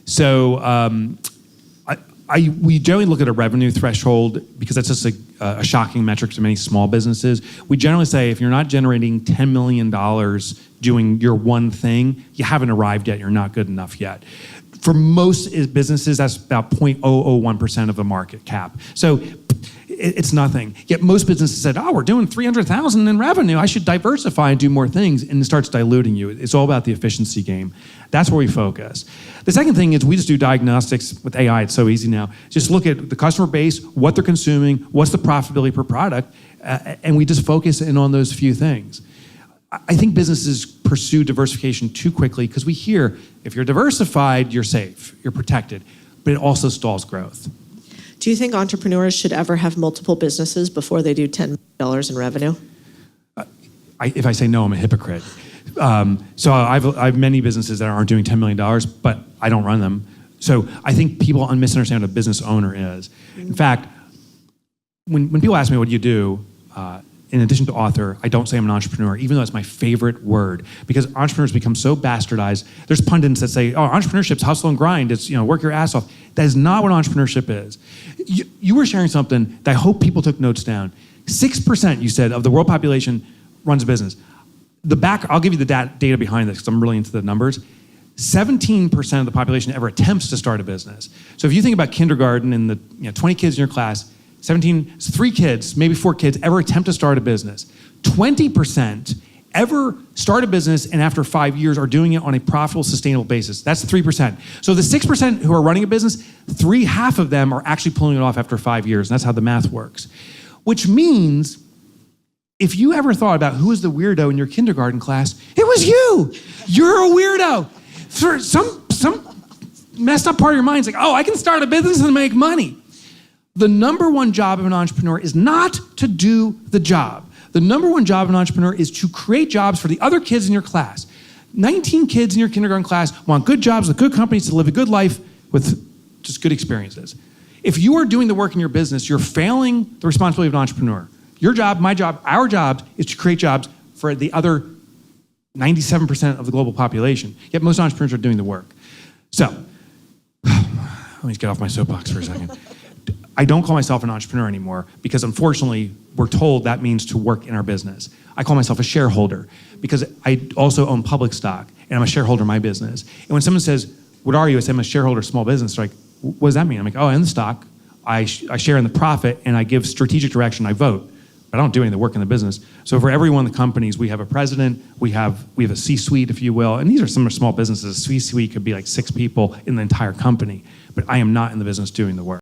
So we generally look at a revenue threshold because that's just a shocking metric to many small businesses. We generally say if you're not generating $10 million doing your one thing, you haven't arrived yet, you're not good enough yet. For most businesses, that's about 0.001% of the market cap. So it's nothing. Yet most businesses said, oh, we're doing 300,000 in revenue. I should diversify and do more things. And it starts diluting you. It's all about the efficiency game. That's where we focus. The second thing is we just do diagnostics with AI. It's so easy now. Just look at the customer base, what they're consuming, what's the profitability per product, and we just focus in on those few things. I think businesses pursue diversification too quickly because we hear if you're diversified, you're safe, you're protected, but it also stalls growth. Do you think entrepreneurs should ever have multiple businesses before they do $10 million in revenue? If I say no, I'm a hypocrite. So I have many businesses that aren't doing $10 million, but I don't run them. So I think people misunderstand what a business owner is. In fact, when people ask me, what do you do? In addition to author, I don't say I'm an entrepreneur, even though it's my favorite word, because entrepreneurs become so bastardized. There's pundits that say, oh, entrepreneurship's hustle and grind. It's, work your ass off. That is not what entrepreneurship is. You were sharing something that I hope people took notes down. 6%, you said, of the world population runs a business. I'll give you the data behind this because I'm really into the numbers. 17% of the population ever attempts to start a business. So if you think about kindergarten and the 20 kids in your class, 17, 3 kids, maybe 4 kids ever attempt to start a business. 20% ever start a business and after 5 years are doing it on a profitable, sustainable basis. That's 3%. So the 6% who are running a business, half of them are actually pulling it off after 5 years. And that's how the math works. Which means if you ever thought about who was the weirdo in your kindergarten class, it was you. You're a weirdo. For some messed up part of your mind's like, oh, I can start a business and make money. The number one job of an entrepreneur is not to do the job. The number one job of an entrepreneur is to create jobs for the other kids in your class. 19 kids in your kindergarten class want good jobs with good companies to live a good life with just good experiences. If you are doing the work in your business, you're failing the responsibility of an entrepreneur. Your job, my job, our job is to create jobs for the other 97% of the global population. Yet most entrepreneurs are doing the work. So, let me get off my soapbox for a second. I don't call myself an entrepreneur anymore because unfortunately we're told that means to work in our business. I call myself a shareholder because I also own public stock and I'm a shareholder in my business. And when someone says, what are you? I say I'm a shareholder of small business. They're like, what does that mean? I'm like, oh, in the stock, I share in the profit and I give strategic direction, I vote. But I don't do any of the work in the business. So for every one of the companies, we have a president, we have a C-suite, if you will, and these are some small businesses. C-suite could be like 6 people in the entire company, but I am not in the business doing the work.